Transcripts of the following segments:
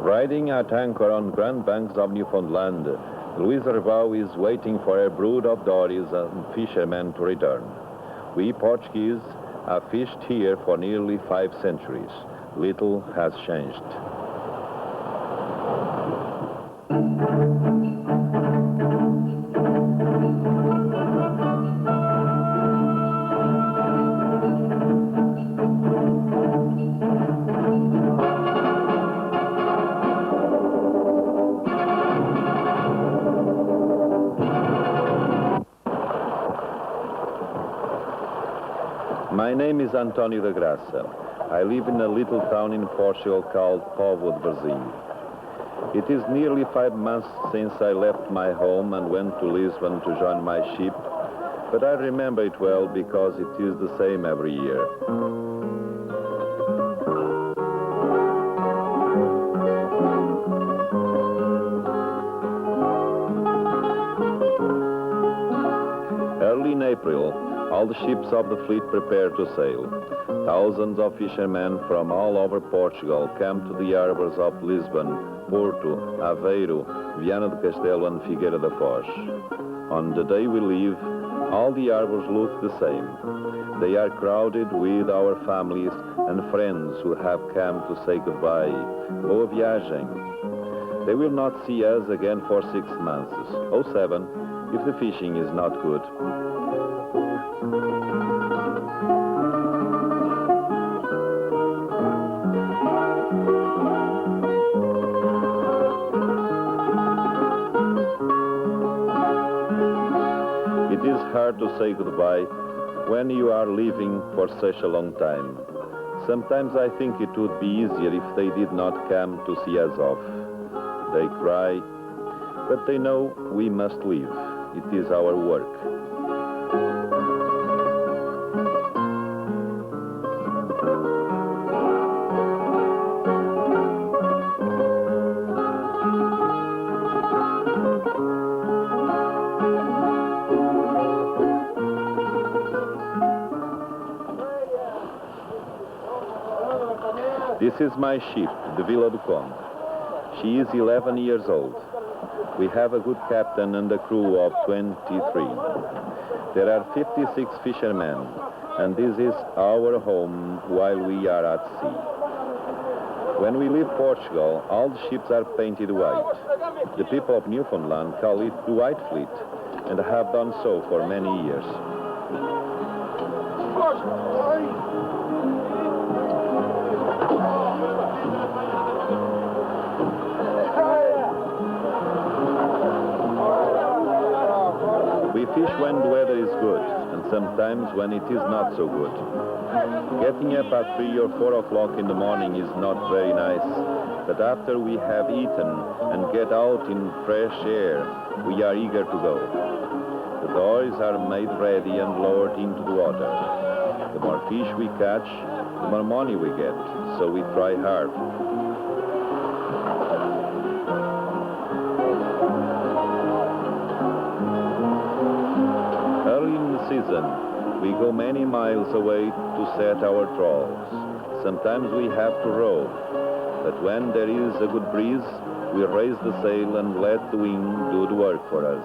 Riding at anchor on Grand Banks of Newfoundland, Louise Reval is waiting for a brood of dories and fishermen to return. We Portuguese have fished here for nearly 5 centuries. Little has changed. My name is António da Graça. I live in a little town in Portugal called Póvoa de Varzim. It is nearly 5 months since I left my home and went to Lisbon to join my ship, but I remember it well because it is the same every year. Early in April, all the ships of the fleet prepare to sail. Thousands of fishermen from all over Portugal come to the harbors of Lisbon, Porto, Aveiro, Viana do Castelo and Figueira da Foz. On the day we leave, all the harbors look the same. They are crowded with our families and friends who have come to say goodbye. Boa viagem. They will not see us again for 6 months, or 7, if the fishing is not good. It is hard to say goodbye when you are leaving for such a long time. Sometimes I think it would be easier if they did not come to see us off. They cry, but they know we must leave. It is our work. This is my ship, the Vila do Conde. She is 11 years old. We have a good captain and a crew of 23. There are 56 fishermen, and this is our home while we are at sea. When we leave Portugal, all the ships are painted white. The people of Newfoundland call it the White Fleet, and have done so for many years. We fish when the weather is good, and sometimes when it is not so good. Getting up at 3 or 4 o'clock in the morning is not very nice, but after we have eaten and get out in fresh air, we are eager to go. The dories are made ready and lowered into the water. The more fish we catch, the more money we get, so we try hard. Season, we go many miles away to set our trawls. Sometimes we have to row, but when there is a good breeze, we raise the sail and let the wind do the work for us.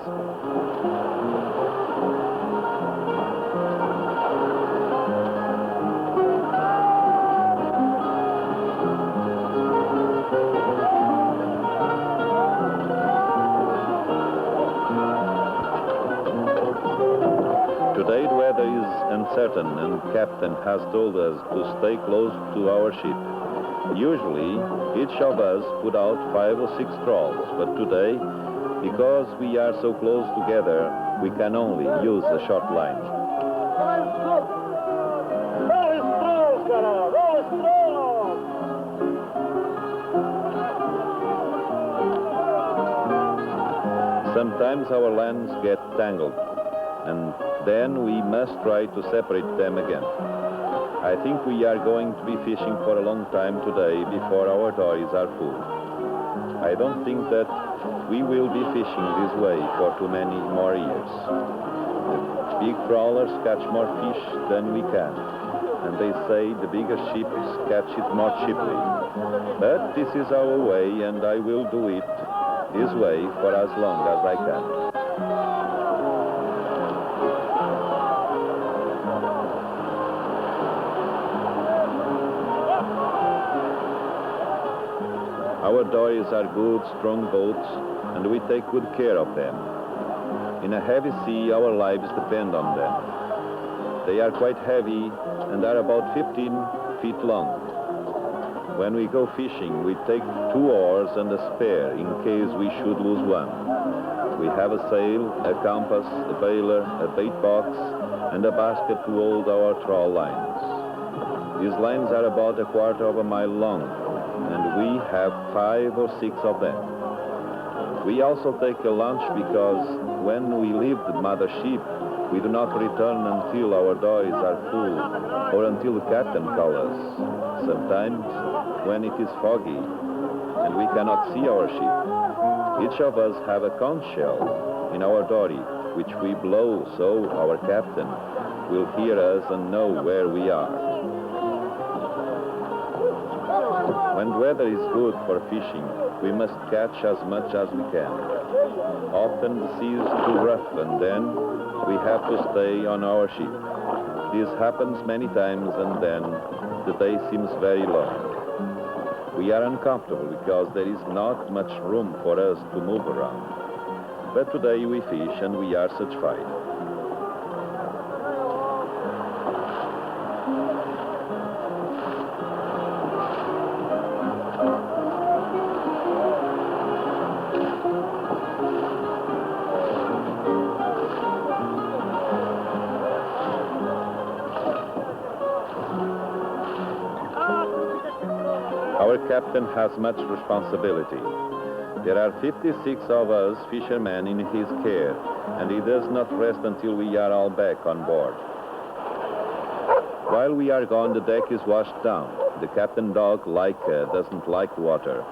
Today the weather is uncertain and Captain has told us to stay close to our ship. Usually each of us put out 5 or 6 trawls, but today, because we are so close together, we can only use a short line. Sometimes our lines get tangled, and then we must try to separate them again. I think we are going to be fishing for a long time today before our dories are full. I don't think that we will be fishing this way for too many more years. The big trawlers catch more fish than we can. and they say the bigger ships catch it more cheaply. But this is our way, and I will do it this way for as long as I can. Our dories are good, strong boats, and we take good care of them. In a heavy sea, our lives depend on them. They are quite heavy and are about 15 feet long. When we go fishing, we take 2 oars and a spare in case we should lose one. We have a sail, a compass, a bailer, a bait box, and a basket to hold our trawl lines. These lines are about a quarter of a mile long, and we have 5 or 6 of them. We also take a lunch because when we leave the mother ship, we do not return until our dories are full or until the captain calls us. Sometimes when it is foggy and we cannot see our ship, each of us have a conch shell in our dory, which we blow so our captain will hear us and know where we are. When the weather is good for fishing, we must catch as much as we can. Often the sea is too rough, and then we have to stay on our ship. This happens many times, and then the day seems very long. We are uncomfortable because there is not much room for us to move around. But today we fish and we are satisfied. Our captain has much responsibility. There are 56 of us fishermen in his care, and he does not rest until we are all back on board. While we are gone, the deck is washed down. The captain dog, Laika, doesn't like water.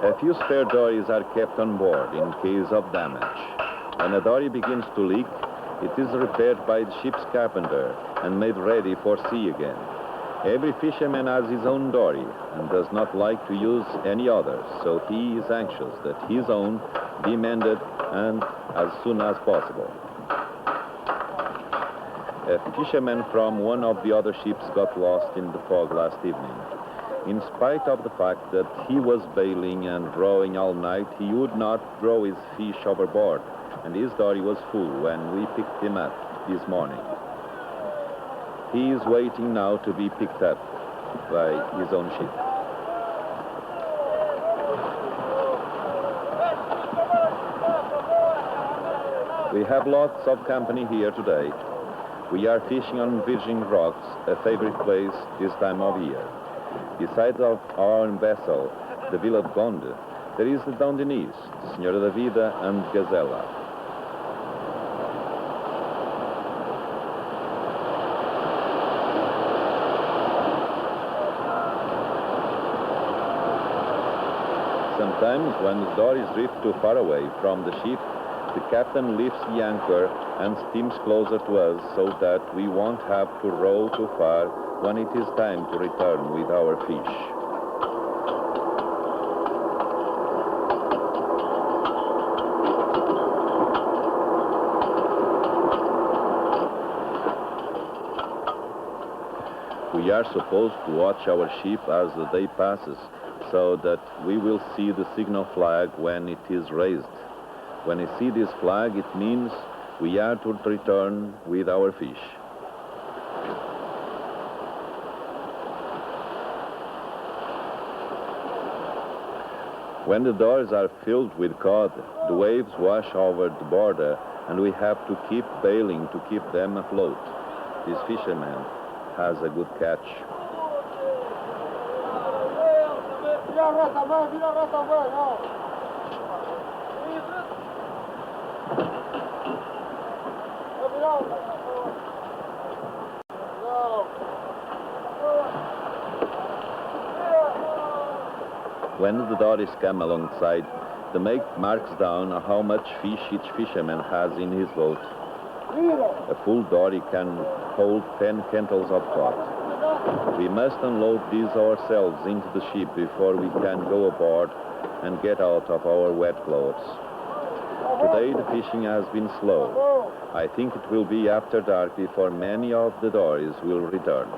A few spare dories are kept on board in case of damage. When a dory begins to leak, it is repaired by the ship's carpenter and made ready for sea again. Every fisherman has his own dory and does not like to use any others, so he is anxious that his own be mended and as soon as possible. A fisherman from one of the other ships got lost in the fog last evening. In spite of the fact that he was bailing and rowing all night, he would not throw his fish overboard, and his dory was full when we picked him up this morning. He is waiting now to be picked up by his own ship. We have lots of company here today. We are fishing on Virgin Rocks, a favorite place this time of year. Besides of our own vessel, the Vila of Conde, there is the Dom Denise, Senhora da Vida, and Gazela. Sometimes, when the dories drift too far away from the ship, the captain lifts the anchor and steams closer to us so that we won't have to row too far when it is time to return with our fish. We are supposed to watch our ship as the day passes, so that we will see the signal flag when it is raised. When we see this flag, it means we are to return with our fish. When the doors are filled with cod, the waves wash over the border, and we have to keep bailing to keep them afloat. This fisherman has a good catch. When the dories come alongside, The mate marks down how much fish each fisherman has in his boat. A full dory can hold 10 quintals of cod. We must unload these ourselves into the ship before we can go aboard and get out of our wet clothes. Today the fishing has been slow. I think it will be after dark before many of the dories will return.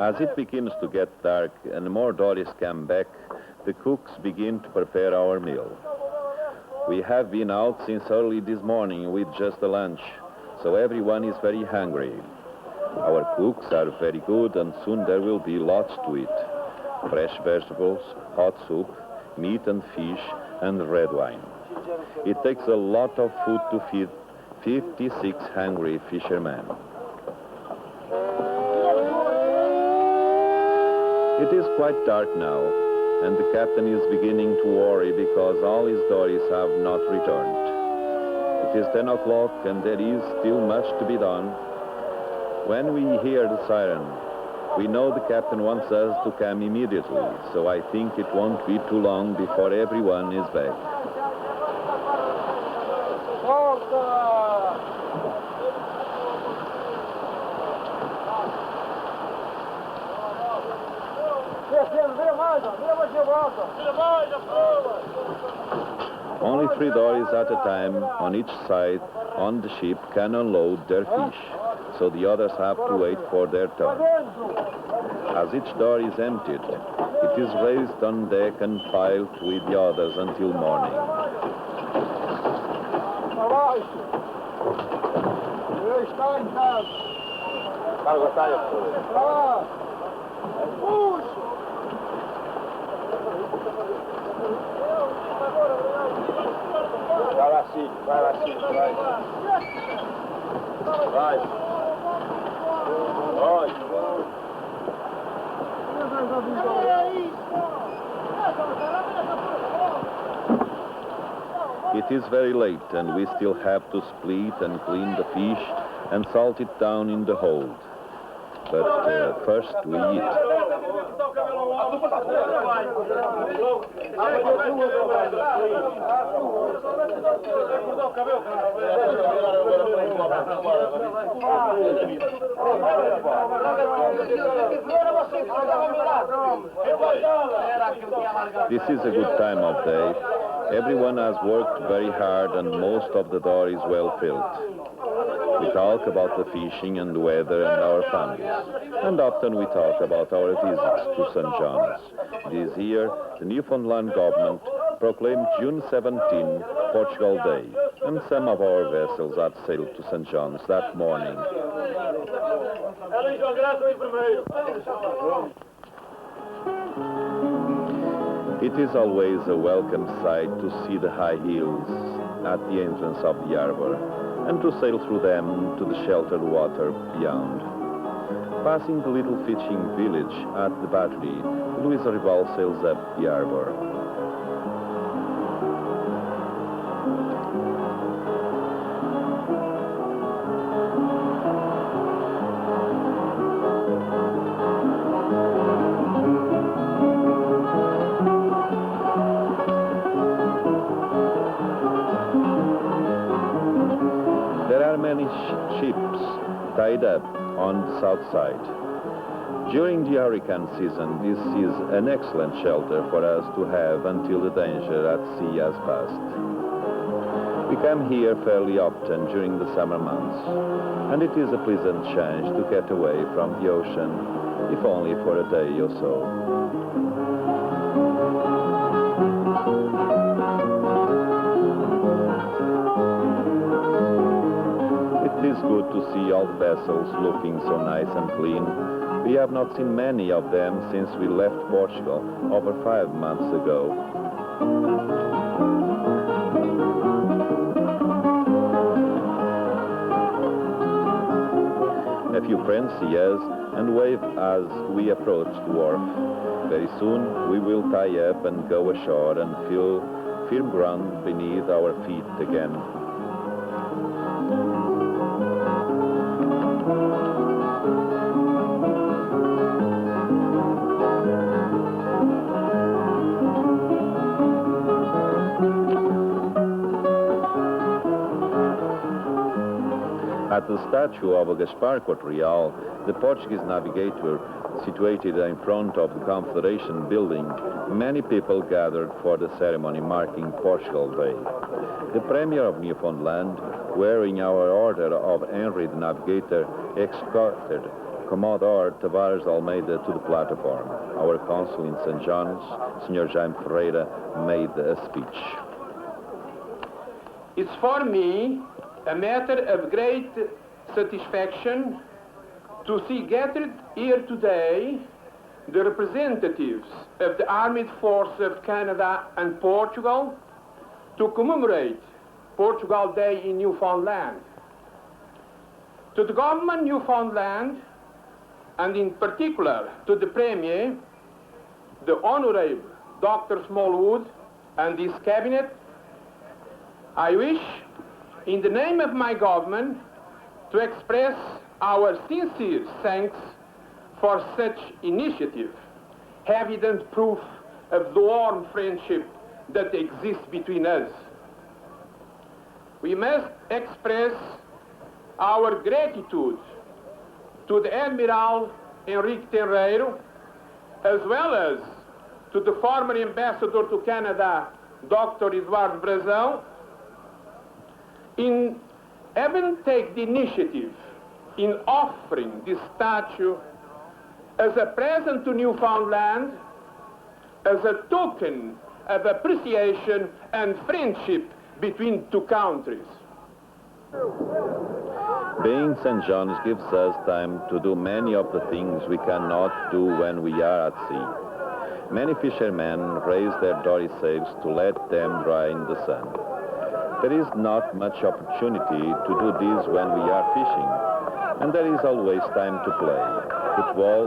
As it begins to get dark and more dories come back, the cooks begin to prepare our meal. We have been out since early this morning with just a lunch, so everyone is very hungry. Our cooks are very good, and soon there will be lots to eat. Fresh vegetables, hot soup, meat and fish, and red wine. It takes a lot of food to feed 56 hungry fishermen. It is quite dark now, and the captain is beginning to worry because all his dories have not returned. It is 10 o'clock and there is still much to be done. When we hear the siren, we know the captain wants us to come immediately, so I think it won't be too long before everyone is back. Only 3 dories at a time on each side on the ship can unload their fish, so the others have to wait for their turn. As each dory is emptied, it is raised on deck and piled with the others until morning. It is very late and we still have to split and clean the fish and salt it down in the hold. But first we eat. This is a good time of day. Everyone has worked very hard and most of the door is well filled. We talk about the fishing and the weather and our families. And often we talk about our visits to St. John's. This year, the Newfoundland government proclaimed June 17 Portugal Day, and some of our vessels had sailed to St. John's that morning. It is always a welcome sight to see the high hills at the entrance of the harbor and to sail through them to the sheltered water beyond. Passing the little fishing village at the battery, Luisa Rival sails up the harbor. Many ships tied up on the south side. During the hurricane season, this is an excellent shelter for us to have until the danger at sea has passed. We come here fairly often during the summer months, and it is a pleasant change to get away from the ocean, if only for a day or so. It is good to see all the vessels looking so nice and clean. We have not seen many of them since we left Portugal over 5 months ago. A few friends see us and wave as we approach the wharf. Very soon we will tie up and go ashore and feel firm ground beneath our feet again. At the statue of Gaspar Corte-Real, the Portuguese navigator, situated in front of the Confederation building, many people gathered for the ceremony marking Portugal Day. The Premier of Newfoundland, wearing our Order of Henry the Navigator, escorted Commodore Tavares Almeida to the platform. Our consul in St. John's, Sr. Jaime Ferreira, made a speech. It's for me a matter of great satisfaction to see gathered here today the representatives of the Armed Forces of Canada and Portugal to commemorate Portugal Day in Newfoundland. To the government of Newfoundland, and in particular to the Premier, the Honorable Dr. Smallwood and his cabinet, I wish, in the name of my government, to express our sincere thanks for such initiative, evident proof of the warm friendship that exists between us. We must express our gratitude to the Admiral Henrique Tenreiro, as well as to the former ambassador to Canada, Dr. Eduardo Brazão, in having taken the initiative in offering this statue as a present to Newfoundland, as a token of appreciation and friendship between two countries. Being St. John's gives us time to do many of the things we cannot do when we are at sea. Many fishermen raise their dory sails to let them dry in the sun. There is not much opportunity to do this when we are fishing, and there is always time to play. Football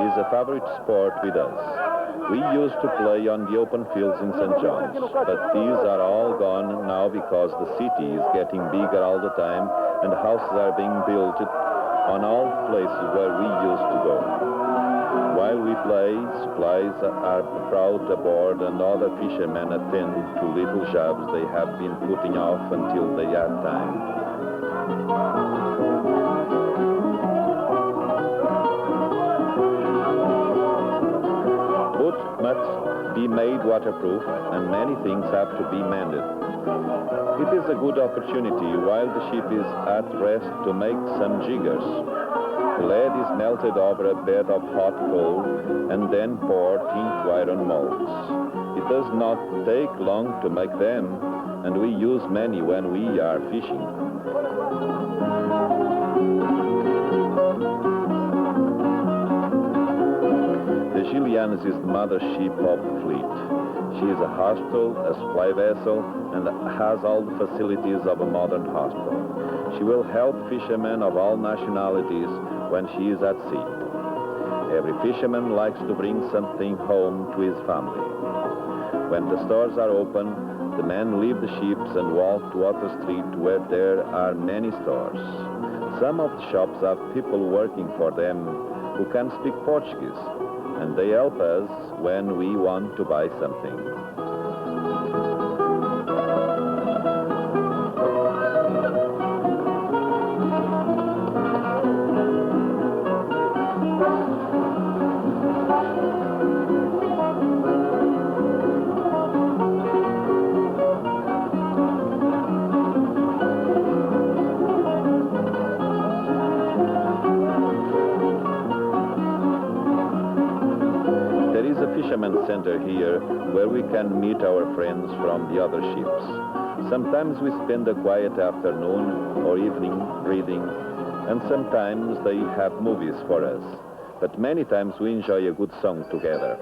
is a favorite sport with us. We used to play on the open fields in St. John's, but these are all gone now because the city is getting bigger all the time and houses are being built on all places where we used to go. While we play, supplies are brought aboard and other fishermen attend to little jobs they have been putting off until they have time. Boats must be made waterproof and many things have to be mended. It is a good opportunity while the ship is at rest to make some jiggers. The lead is melted over a bed of hot coal and then poured into iron molds. It does not take long to make them, and we use many when we are fishing. The Julianas is the mother ship of the fleet. She is a hostel, a supply vessel, and has all the facilities of a modern hostel. She will help fishermen of all nationalities when she is at sea. Every fisherman likes to bring something home to his family. When the stores are open, the men leave the ships and walk to Water Street where there are many stores. Some of the shops have people working for them who can speak Portuguese, and they help us when we want to buy something. Center here where we can meet our friends from the other ships. Sometimes we spend a quiet afternoon or evening reading, and sometimes they have movies for us. But many times we enjoy a good song together.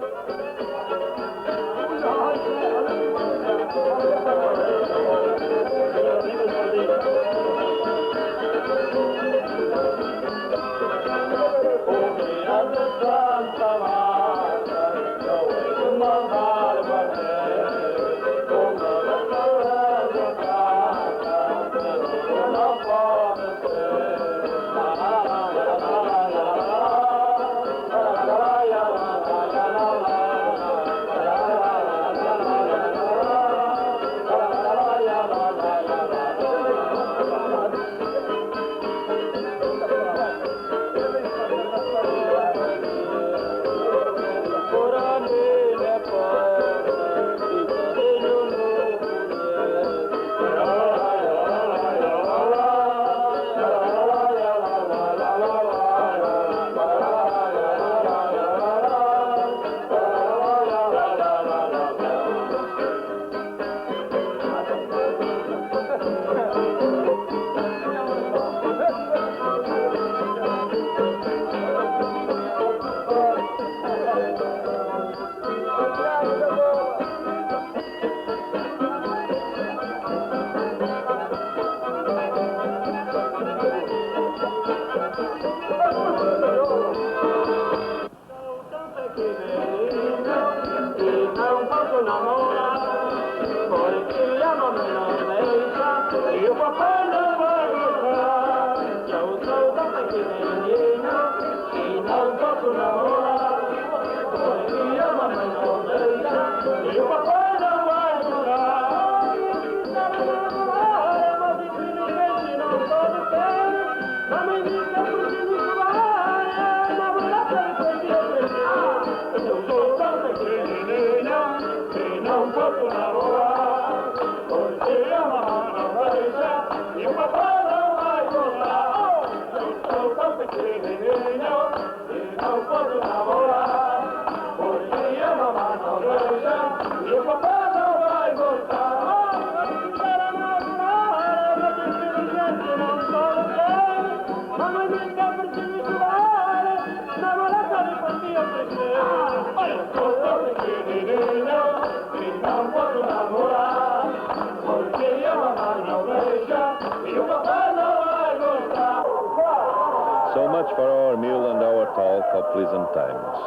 So much for our meal and our talk of pleasant times.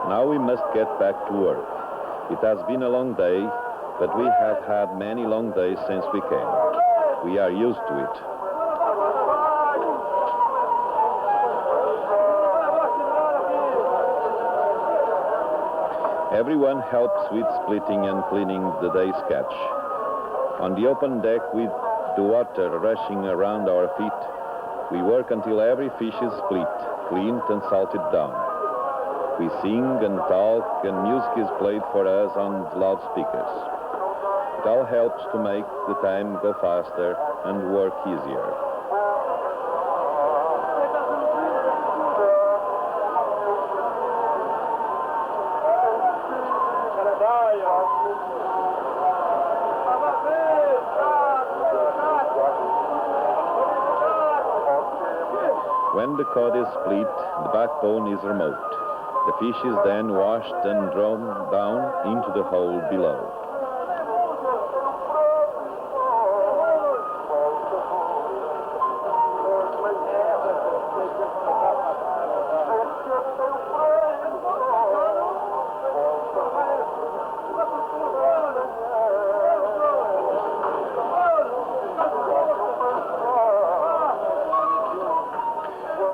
Now we must get back to work. It has been a long day, but we have had many long days since we came. We are used to it. Everyone helps with splitting and cleaning the day's catch. On the open deck with the water rushing around our feet, we work until every fish is split, cleaned and salted down. We sing and talk and music is played for us on loudspeakers. It all helps to make the time go faster and work easier. When the cod is split, the backbone is removed. The fish is then washed and drawn down into the hole below.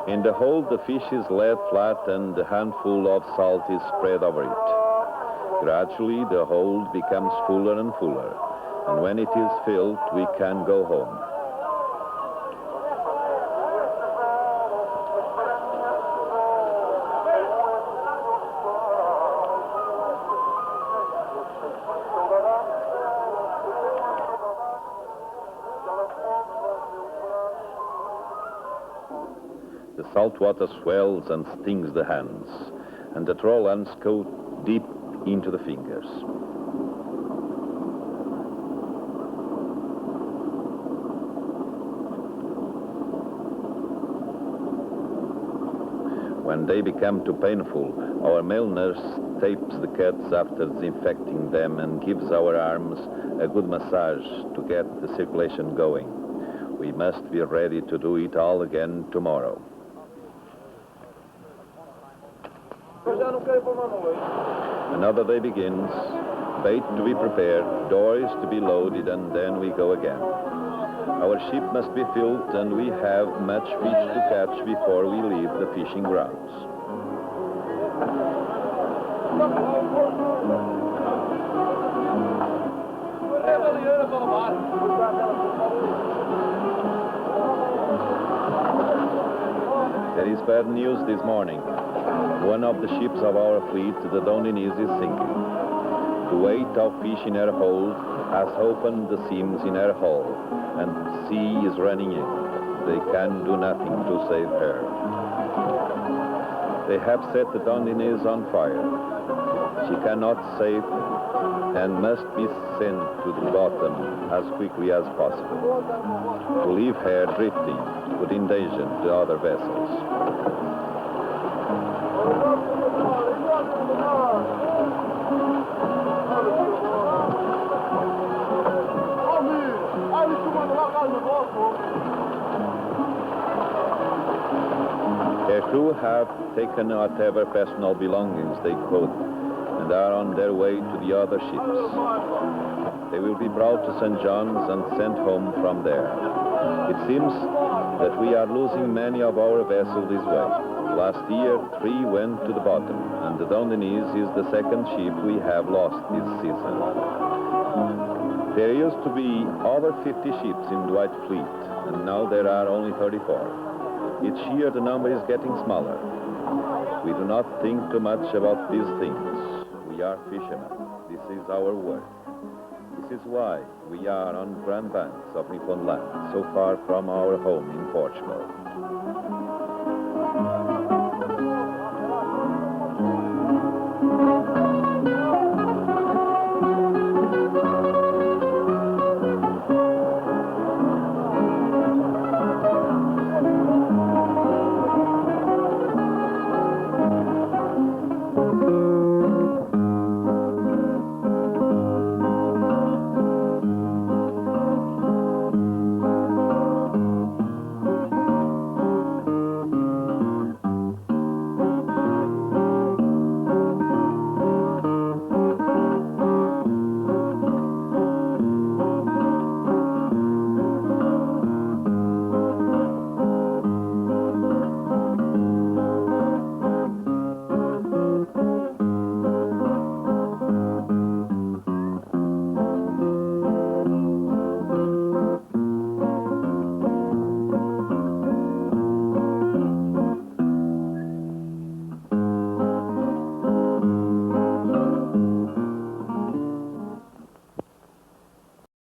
In the hold, the fish is laid flat and a handful of salt is spread over it. Gradually, the hold becomes fuller and fuller, and when it is filled, we can go home. The salt water swells and stings the hands, and the trawl ends go deep into the fingers. When they become too painful, our male nurse tapes the cuts after disinfecting them and gives our arms a good massage to get the circulation going. We must be ready to do it all again tomorrow. Another day begins, bait to be prepared, dories to be loaded, and then we go again. Our ship must be filled, and we have much fish to catch before we leave the fishing grounds. There is bad news this morning. One of the ships of our fleet, the Dondinese, is sinking. The weight of fish in her hold has opened the seams in her hull, and the sea is running in. They can do nothing to save her. They have set the Dondinese on fire. She cannot save and must be sent to the bottom as quickly as possible. To leave her drifting would endanger the other vessels. Her crew have taken whatever personal belongings they could and are on their way to the other ships. They will be brought to St. John's and sent home from there. It seems that we are losing many of our vessels this way. Last year, 3 went to the bottom, and the Dondinese is the second ship we have lost this season. There used to be over 50 ships in the White Fleet, and now there are only 34. Each year the number is getting smaller. We do not think too much about these things. We are fishermen. This is our work. This is why we are on Grand Banks of Newfoundland, so far from our home in Portugal.